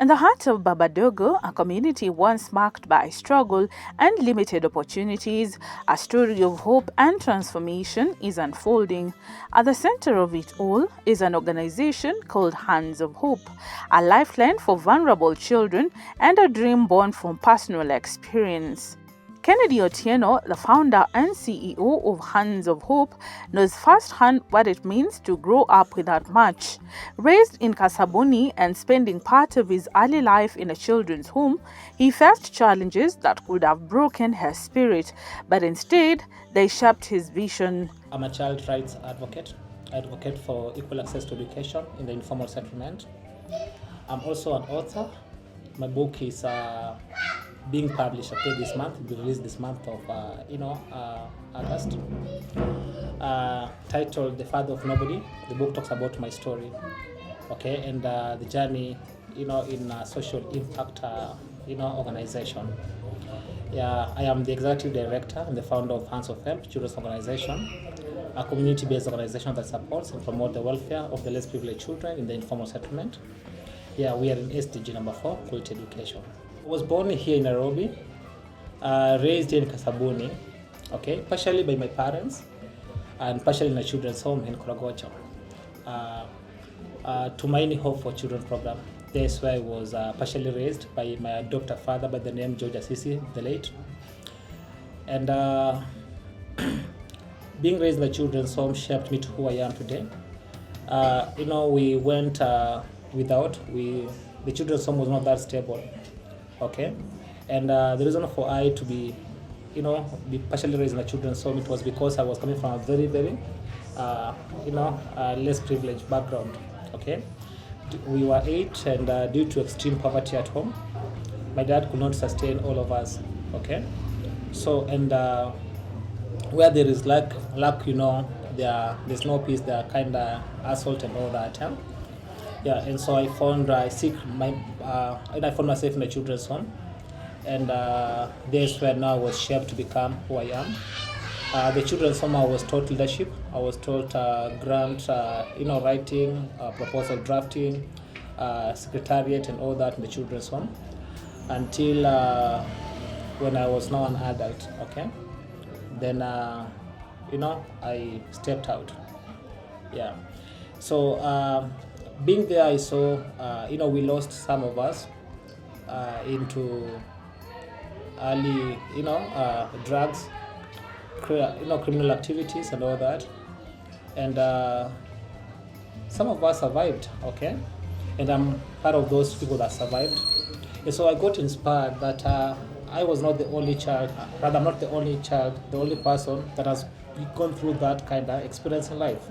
In the heart of Babadogo, a community once marked by struggle and limited opportunities, a story of hope and transformation is unfolding. At the center of it all is an organization called Hands of Hope, a lifeline for vulnerable children and a dream born from personal experience. Kennedy OTIENO, the founder and CEO of Hands of Hope, knows firsthand what it means to grow up without much. Raised in Kasabuni and spending part of his early life in a children's home, he faced challenges that could have broken his spirit, but instead, they shaped his vision. I'm a child rights advocate. I advocate for equal access to education in the informal settlement. I'm also an author. My book is being published this month. It will be released this month of August. Titled "The Father of Nobody." The book talks about my story, okay, and the journey, in a social impact, organization. Yeah, I am the executive director and the founder of Hands of Help Children's Organization, a community-based organization that supports and promotes the welfare of the less privileged children in the informal settlement. Yeah, we are in SDG number 4, quality education. I was born here in Nairobi, raised in Kasabuni, okay, partially by my parents and partially in a children's home in Korogocho. Tumaini Hope for Children program. That's where I was partially raised by my adopted father by the name George Assisi, the late. And being raised in a children's home shaped me to who I am today. We went the children's home was not that stable. Okay, and the reason for I to be partially raised in a children's home, it was because I was coming from a very, very, less privileged background. Okay, we were 8, and due to extreme poverty at home, my dad could not sustain all of us. Okay, so and where there is lack, there's no peace. There are kind of assault and all that. Yeah, and so I found I found myself in a children's home, and that's where now I was shaped to become who I am. The children's home, I was taught leadership. I was taught grant, writing, proposal drafting, secretariat, and all that in the children's home, until when I was now an adult. Okay, then I stepped out. Yeah, so. Being there, I saw, we lost some of us into early, drugs, criminal activities and all that. And some of us survived, okay? And I'm part of those people that survived. And so I got inspired that I was not the only child, rather I'm not the only child, the only person that has gone through that kind of experience in life.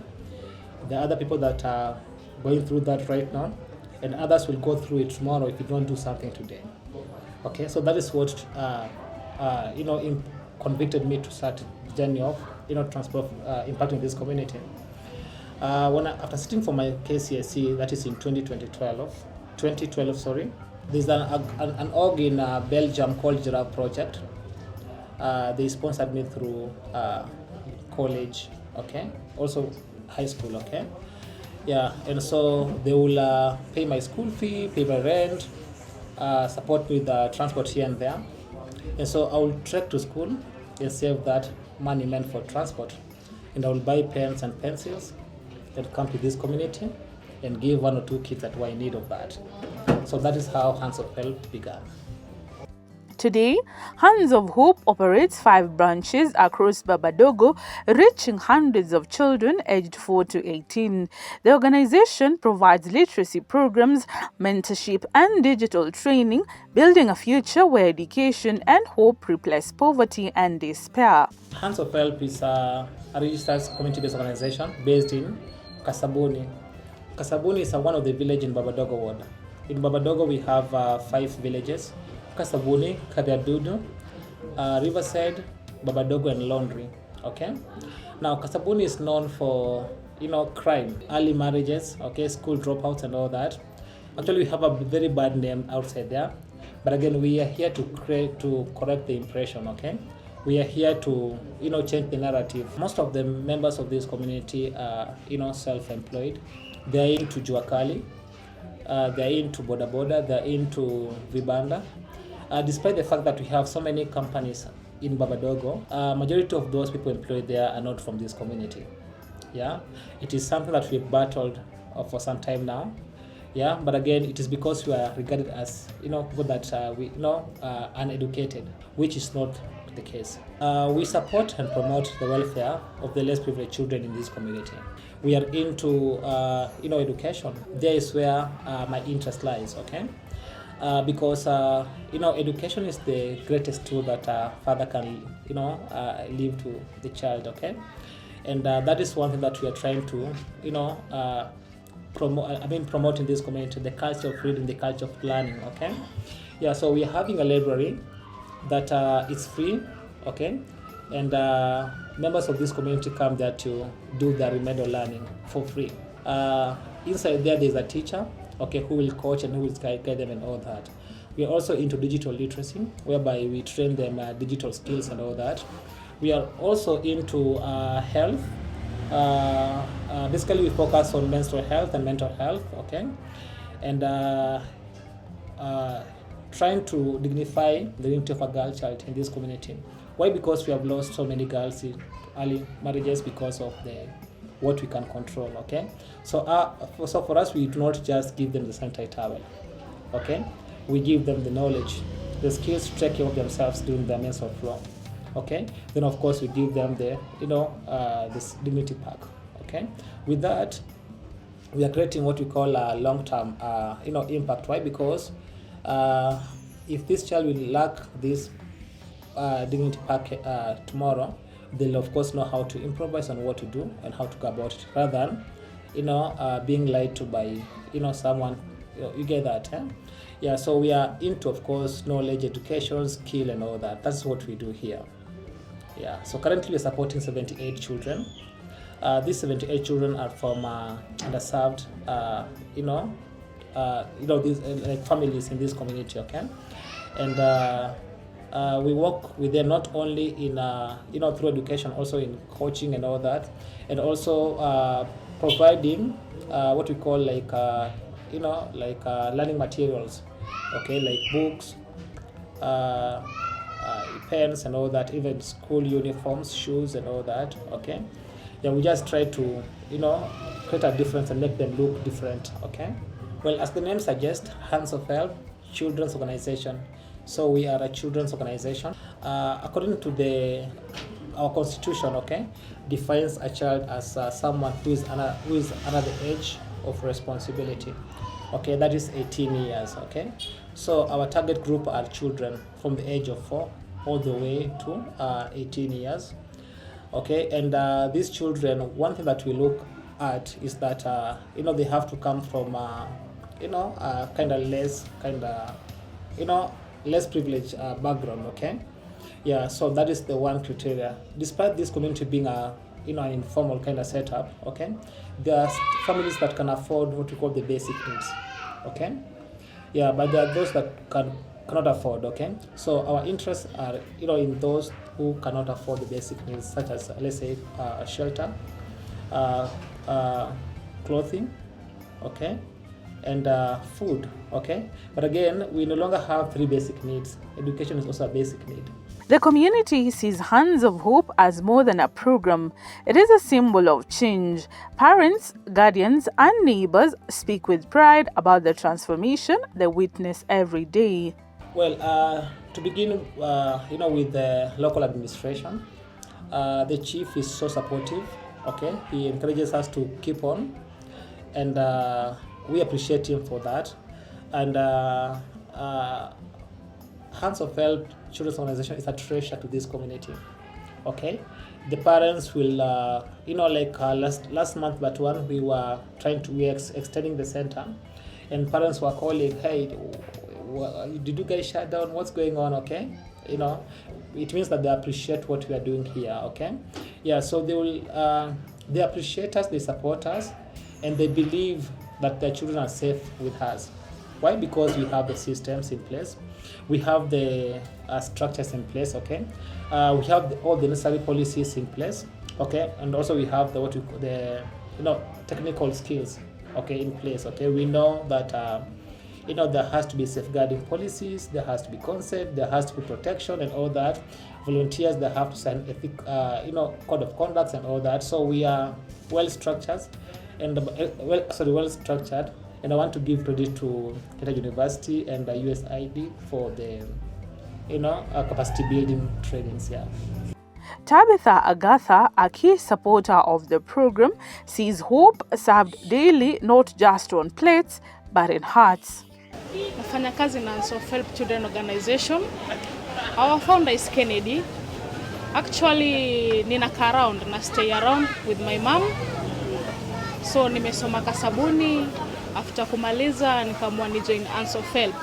There are other people that are going through that right now, and others will go through it tomorrow if you don't do something today. Okay, so that is what convicted me to start the journey of impacting this community. After sitting for my KCSE, that is in 2012, sorry, there's an org in Belgium called Giraffe Project. They sponsored me through college, okay, also high school, okay. Yeah, and so they will pay my school fee, pay my rent, support me with transport here and there. And so I will trek to school and save that money meant for transport. And I will buy pens and pencils that come to this community and give 1 or 2 kids that were in need of that. So that is how Hands of Help began. Today, Hands of Hope operates 5 branches across Babadogo, reaching hundreds of children aged 4 to 18. The organization provides literacy programs, mentorship, and digital training, building a future where education and hope replace poverty and despair. Hands of Help is a registered community-based organization based in Kasabuni. Kasabuni is one of the villages in Babadogo ward. In Babadogo, we have 5 villages: Kasabuni, Kariadudu, Riverside, Babadogo, and Laundry. Okay. Now Kasabuni is known for crime, early marriages, okay, school dropouts, and all that. Actually, we have a very bad name outside there, but again, we are here to correct the impression. Okay. We are here to change the narrative. Most of the members of this community are self-employed. They are into Juakali. they're into boda boda, they're into vibanda. Despite the fact that we have so many companies in Babadogo, majority of those people employed there are not from this community. Yeah, it is something that we've battled for some time now. Yeah, but again, it is because we are regarded as people that we uneducated, which is not the case. We support and promote the welfare of the less privileged children in this community. We are into education. There is where my interest lies. Okay. Because education is the greatest tool that a father can leave to the child. Okay, and that is one thing that we are trying to promote in this community, the culture of reading, the culture of learning. Okay, yeah. So we are having a library that is free. Okay, and members of this community come there to do their remedial learning for free. Inside there is a teacher, okay, who will coach and who will guide them and all that. We are also into digital literacy, whereby we train them digital skills and all that. We are also into health. Basically, we focus on menstrual health and mental health, okay, and trying to dignify the dignity of a girl child in this community. Why? Because we have lost so many girls in early marriages because of what we can control. Okay, so for us, we do not just give them the sanitary towel. Okay, we give them the knowledge, the skills to take care of themselves during their menstrual flow. Okay, then of course we give them the this dignity pack. Okay, with that we are creating what we call a long-term impact. Why? Because if this child will lack this dignity pack tomorrow, they'll of course know how to improvise on what to do and how to go about it, rather than being lied to by someone. You get that, eh? Yeah. So we are into, of course, knowledge, education, skill, and all that. That's what we do here. Yeah. So currently we're supporting 78 children. These 78 children are from underserved, these like families in this community. Okay, and we work with them not only in through education, also in coaching and all that, and also providing what we call learning materials, okay, like books, pens and all that, even school uniforms, shoes and all that. Okay, yeah, we just try to create a difference and make them look different. Okay, well, as the name suggests, Hands of Help Children's Organization. So we are a children's organization. According to our constitution, okay, defines a child as someone who is under the age of responsibility. Okay, that is 18 years. Okay, so our target group are children from the age of 4 all the way to 18 years. Okay, and these children, one thing that we look at is that they have to come from less privileged background. Okay, yeah. So that is the one criteria. Despite this community being an informal kind of setup, okay, there are families that can afford what we call the basic needs. Okay, yeah, but there are those that cannot afford. Okay, so our interests are in those who cannot afford the basic needs, such as let's say shelter, clothing, okay, and food. Okay, but again, we no longer have 3 basic needs. Education is also a basic need. The community sees Hands of Hope as more than a program. It is a symbol of change. Parents, guardians, and neighbors speak with pride about the transformation they witness every day. Well, to begin, with the local administration, the chief is so supportive. Okay, he encourages us to keep on, and we appreciate him for that. And Hands of Help Children's Organization is a treasure to this community. Okay, the parents will, last month, but one we were extending the center, and parents were calling, hey, did you guys shut down? What's going on? Okay, it means that they appreciate what we are doing here. Okay, yeah. So they appreciate us, they support us, and they believe that their children are safe with us. Why? Because we have the systems in place, we have the structures in place. Okay, we have all the necessary policies in place. Okay, and also we have the technical skills. okay, in place. Okay, we know that there has to be safeguarding policies, there has to be consent, there has to be protection and all that. Volunteers, they have to sign code of conduct and all that. So we are well structured and well structured. And I want to give credit to Kenyatta University and the USID for the capacity building trainings. Yeah. Tabitha Agatha, a key supporter of the program, sees hope served daily not just on plates but in hearts. Nafanya kazi na Self-Help Children Organization. Our founder is Kennedy. Actually, ninakaa around na stay around with my mom. So nimesoma Kasabuni, after kumaliza nikaamua ni join Self-Help.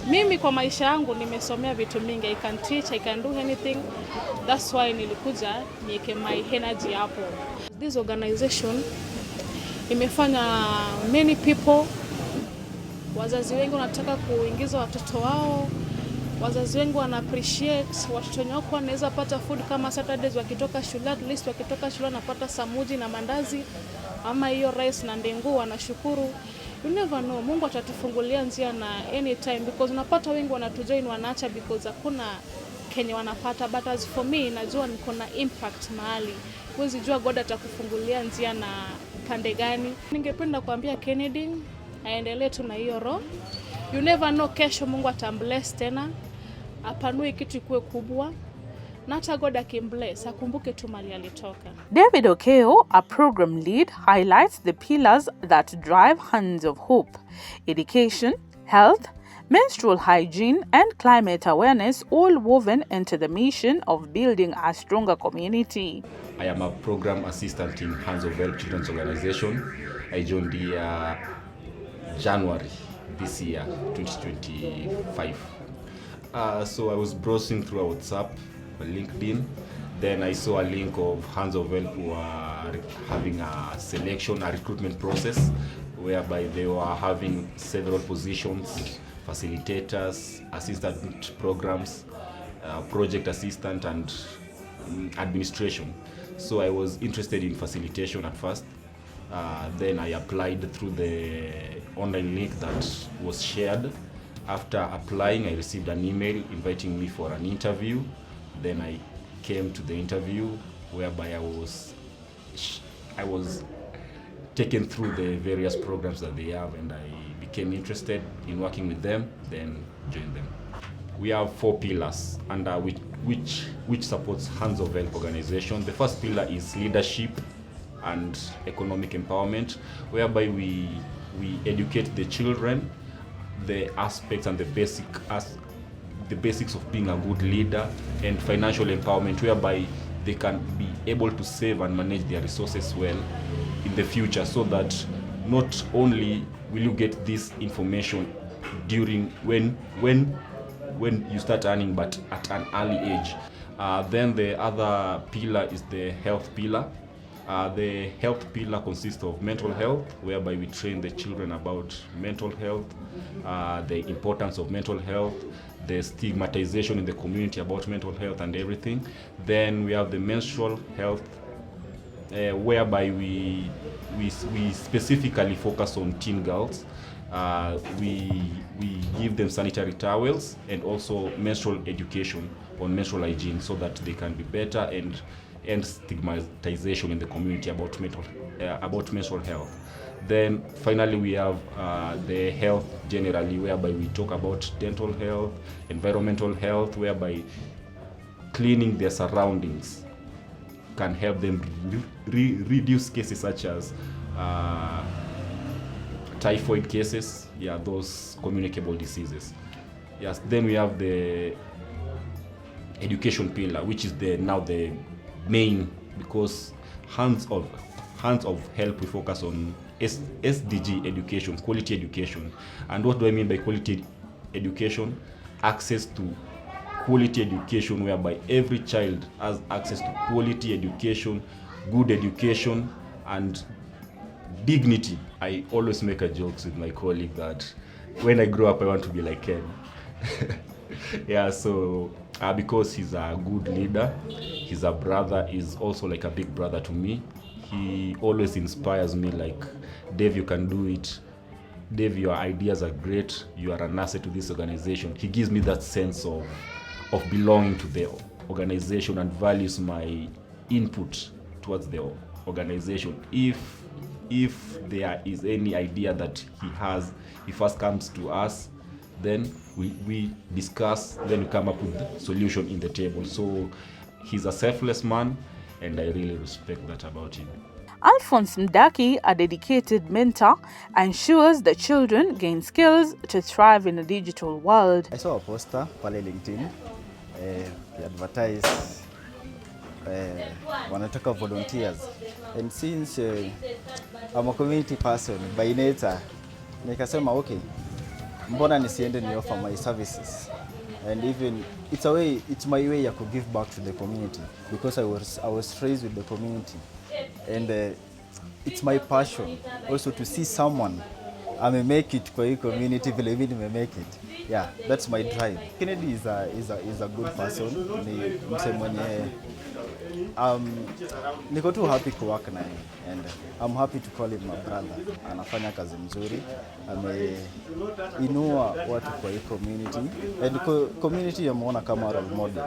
Mimi kwa maisha yangu nimesomea vitu mingi. I can teach, I can do anything. That's why nilikuja niweke my energy hapo. This organization imefanya many people, wazazi wengi wanataka kuingiza watoto wao. Wazazi wengi wana appreciate watoto wao wanaweza pata food kama Saturdays wakitoka shule, at least wakitoka shule wanapata samuji na mandazi ama hiyo rice na ndengu, wanashukuru. You never know, Mungu atatufungulia njia na anytime, because unapata wengi wanatujoin wanaacha because hakuna Kenya wanapata, but as for me najua niko na impact mahali. Huwezi jua God atakufungulia njia na pande gani. Ningependa kuambia Kennedy aendelee tu na hiyo roho. You never know, kesho Mungu atambless tena, apanue kitu ikuwe kubwa. Na hata God akimbless, akumbuke tu mali alitoka. David Okeo, a program lead, highlights the pillars that drive Hands of Hope: education, health, menstrual hygiene, and climate awareness, all woven into the mission of building a stronger community. I am a program assistant in Hands of Help Children's Organization. I joined the January this year, 2025. So I was browsing through WhatsApp, LinkedIn. Then I saw a link of Hands of Help who are having a recruitment process, whereby they were having several positions: facilitators, assistant programs, project assistant, and administration. So I was interested in facilitation at first. Then I applied through the online link that was shared. After applying, I received an email inviting me for an interview. Then I came to the interview, whereby I was taken through the various programs that they have, and I became interested in working with them, then joined them. We have 4 pillars under which supports Hands of Help organization. The first pillar is leadership and economic empowerment, whereby we educate the children the aspects and the basics of being a good leader, and financial empowerment, whereby they can be able to save and manage their resources well in the future, so that not only will you get this information during when you start earning, but at an early age. Then the other pillar is the health pillar. The health pillar consists of mental health, whereby we train the children about mental health, the importance of mental health, the stigmatization in the community about mental health and everything. Then we have the menstrual health, whereby we specifically focus on teen girls. We give them sanitary towels and also menstrual education on menstrual hygiene, so that they can be better and end stigmatization in the community about menstrual health. Then finally we have the health generally, whereby we talk about dental health, environmental health, whereby cleaning their surroundings can help them reduce cases such as typhoid cases, those communicable diseases. Yes, then we have the education pillar, which is now the main, because Hands of Help, we focus on SDG education, quality education. And what do I mean by quality education? Access to quality education, whereby every child has access to quality education, good education, and dignity. I always make a joke with my colleague that when I grow up, I want to be like Ken. So because he's a good leader, he's a brother, is also like a big brother to me. he always inspires me like, Dave, you can do it. Dave, your ideas are great. You are an asset to this organization. He gives me that sense of belonging to the organization and values my input towards the organization. If there is any idea that he has, he first comes to us, then we discuss, then we come up with the solution in the table. So he's a selfless man, and I really respect that about him. Alphonse Mdaki, a dedicated mentor, ensures the children gain skills to thrive in a digital world. I saw a poster pale LinkedIn, they advertise wanataka volunteers, and since I'm a community person by nature, nikasema okay, mbona nisiende ni offer my services, and even it's my way to give back to the community, because I was raised with the community, and it's my passion also to see someone make it kwa hii community vile mimi nimemake it. Yeah, that's my drive. Kennedy is a good person. Ni mse mwenye niko tu happy to work naye, and I'm happy to call him my brother. Anafanya kazi mzuri, ameinua watu kwa hii community, and community yamuona kama role model.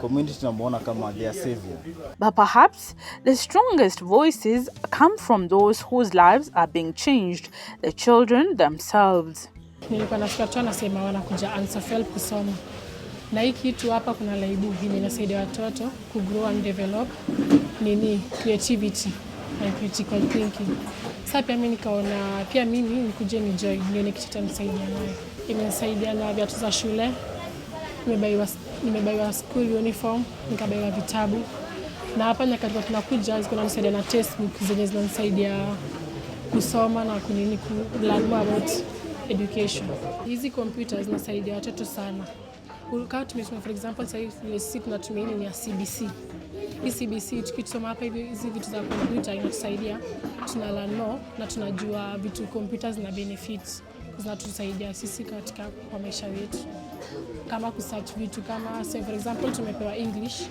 Community yamuona kama their savior. But perhaps the strongest voices come from those whose lives are being changed, the children themselves. Nilikuwa nafika tu nasema wanakuja answer help kusoma. Na hii kitu hapa kuna laibu vile inasaidia watoto ku grow and develop creativity and critical thinking. Sasa pia mimi nikaona pia mimi nikuje ni join nione kitu kitanisaidia nayo. Imenisaidia na viatu za shule. Nimebaiwa school uniform, nikabaiwa vitabu. Na hapa nyakati tunakuja zinanisaidia na textbook zenye zinanisaidia kusoma na learn more about education. Hizi computers zinasaidia watoto sana. Kama tumesema for example sisi tunatumia ni ya CBC. Hii CBC tukisoma hapa hizi vitu za computer inatusaidia tuna learn more na tunajua vitu computers na benefits zinatusaidia sisi katika kwa maisha yetu. Kama kusearch vitu kama say for example tumepewa English,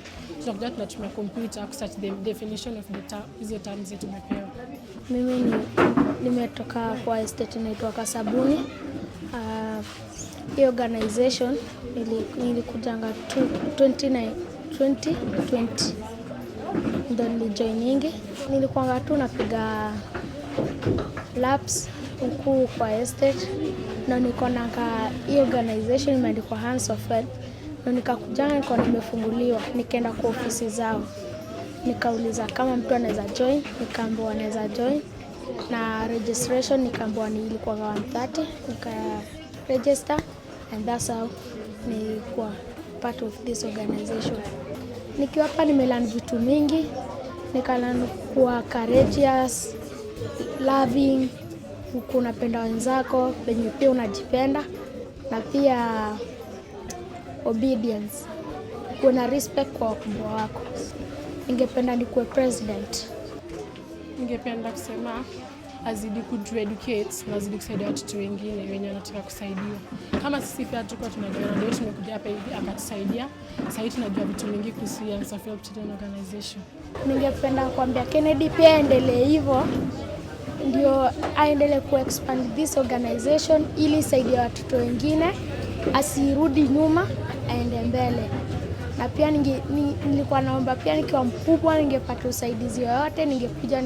tunakuja tunatumia computer kusearch the definition of the hizo terms zetu tumepewa. Mimi nimetoka kwa estate inaitwa Kasabuni. Hii organization nilikujanga 2020 ndio nilijoiningi. Nilikuwa tu napiga laps huku kwa estate, na niko na hii organization imeandikwa Hands of Help, na nikakujanga niko nimefunguliwa, nikaenda kwa ofisi zao, nikauliza kama mtu anaweza join, nikaambiwa anaweza join, na registration nikaambiwa ilikuwa 130, nika register, and that's how nilikuwa part of this organization. Nikiwa hapa nimelearn vitu mingi, nikalearn kuwa courageous, loving, unapenda wenzako, penye pia unajipenda, na pia obedience, kuna respect kwa wakubwa wako. Ningependa nikuwe president. Ningependa kusema azidi educate na azidi kusaidia watoto wengine wenye wanataka kusaidiwa. Kama sisi pia tuko tunajua ndio tumekuja hapa hivi akatusaidia. Sasa hivi tunajua vitu mingi kuhusu Self Children Organization. Ningependa kuambia Kennedy pia endelee hivyo, ndio aendelee expand this organization ili saidie watoto wengine, asirudi nyuma, aende mbele. Na pia nilikuwa naomba pia nikiwa mkubwa ningepata usaidizi yote, ningekuja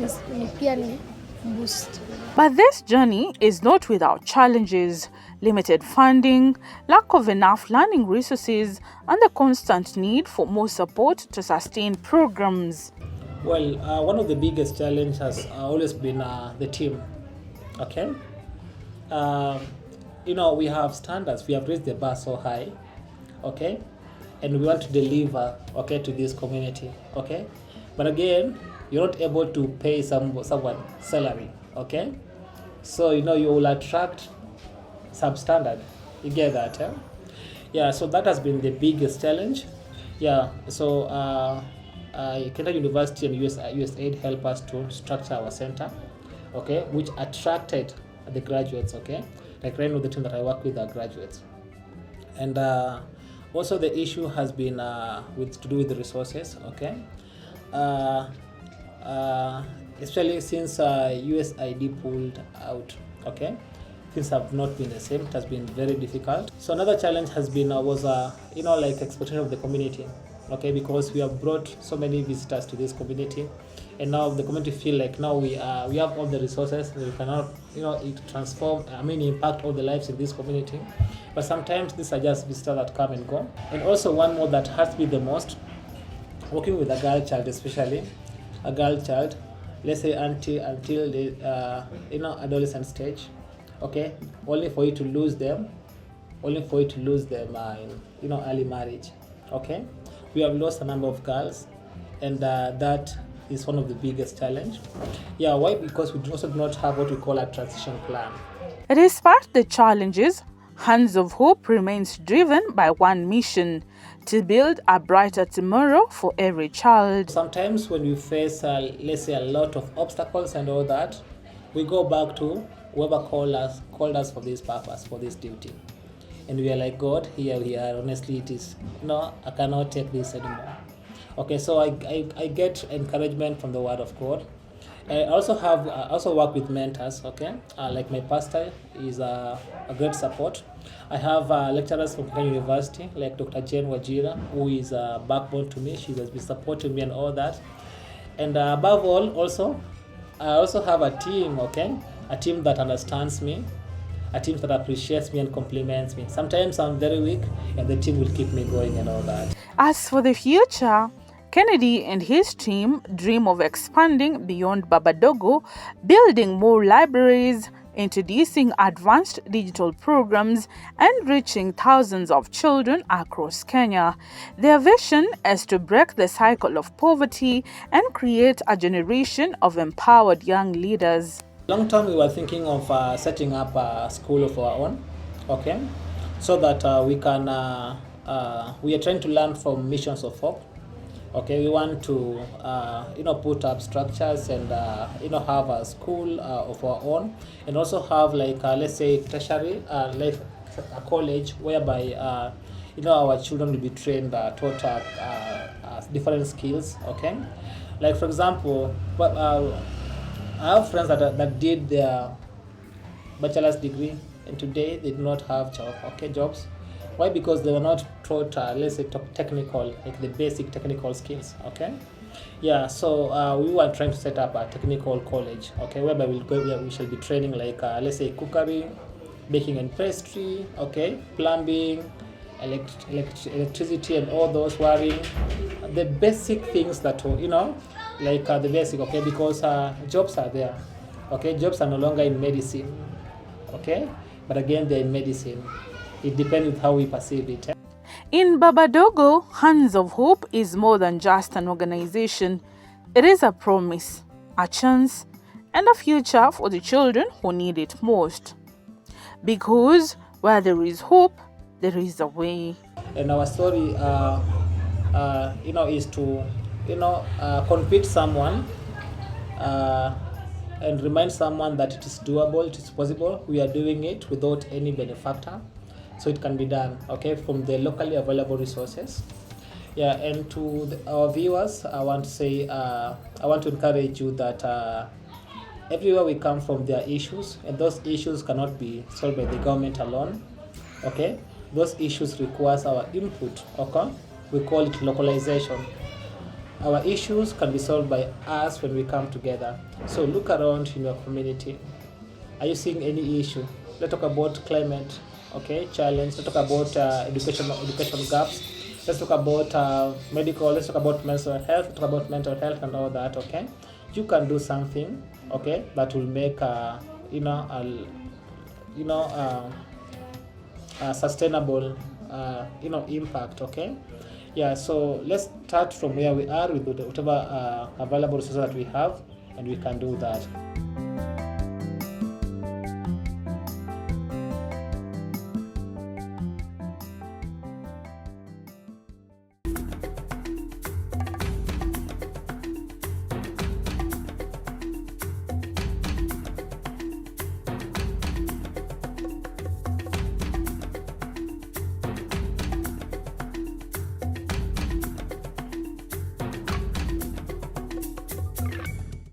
pia ni boost. But this journey is not without challenges: limited funding, lack of enough learning resources, and the constant need for more support to sustain programs. Well, one of the biggest challenges has always been the team. Okay, we have standards. We have raised the bar so high. Okay, and we want to deliver, okay, to this community. Okay, but again, you're not able to pay someone salary. Okay, so you will attract substandard. You get that? Eh? Yeah, so that has been the biggest challenge. Yeah, so Kenya University and USAID help us to structure our center, okay, which attracted the graduates. Okay, like right now the team that I work with are graduates, and also the issue has been to do with the resources. Okay, especially since USID pulled out. Okay, things have not been the same. It has been very difficult. So another challenge has been was like expectation of the community. Okay, because we have brought so many visitors to this community, and now the community feel like now we have all the resources, we cannot transform, impact all the lives in this community. But sometimes these are just visitors that come and go. And also one more that hurts me the most, working with a girl child, especially a girl child, let's say until the adolescent stage. Okay, only for you to lose them in early marriage. Okay, we have lost a number of girls, and that is one of the biggest challenge. Yeah, why? Because we also do not have what we call a transition plan. Despite the challenges, Hands of Hope remains driven by one mission: to build a brighter tomorrow for every child. Sometimes when we face, let's say, a lot of obstacles and all that, we go back to whoever called us for this purpose, for this duty. And we are like, God, here we are. Honestly, it is, I cannot take this anymore. Okay, so I get encouragement from the Word of God. I also work with mentors. Okay, like my pastor is a great support. I have lecturers from Kenya University, like Dr. Jane Wajira, who is a backbone to me. She has been supporting me and all that. And above all, I also have a team. Okay, a team that understands me, a team that appreciates me and compliments me. Sometimes I'm very weak, and the team will keep me going and all that. As for the future, Kennedy and his team dream of expanding beyond Babadogo, building more libraries, introducing advanced digital programs, and reaching thousands of children across Kenya. Their vision is to break the cycle of poverty and create a generation of empowered young leaders. Long term, we were thinking of setting up a school of our own, okay, so that we can. We are trying to learn from Missions of Hope. Okay, we want to put up structures and have a school of our own, and also have let's say tertiary, like a college whereby our children will be trained, taught different skills. Okay, like for example, I have friends that did their bachelor's degree, and today they do not have jobs. Why? Because they were not taught, let's say, technical, like the basic technical skills. Okay, yeah. So we were trying to set up a technical college. Okay, whereby we shall be training let's say cookery, baking and pastry. Okay, plumbing, electricity, and all those wiring, the basic things that the basic. Okay, because jobs are there. Okay, jobs are no longer in medicine. Okay, but again they're in medicine. It depends on how we perceive it. In Babadogo, Hands of Hope is more than just an organization. It is a promise, a chance, and a future for the children who need it most. Because where there is hope, there is a way. And our story, is to, convince someone and remind someone that it is doable, it is possible. We are doing it without any benefactor. So it can be done, okay, from the locally available resources. Yeah, and to our viewers, I want to say, I want to encourage you that everywhere we come from, there are issues, and those issues cannot be solved by the government alone, okay? Those issues require our input, okay? We call it localization. Our issues can be solved by us when we come together. So look around in your community. Are you seeing any issue? Let's talk about climate. Okay, challenge. Let's talk about education gaps. Let's talk about medical. Let's talk about mental health. Let's talk about mental health and all that. Okay, you can do something. Okay, that will make a sustainable impact. Okay, yeah. So let's start from where we are with whatever available resources that we have, and we can do that.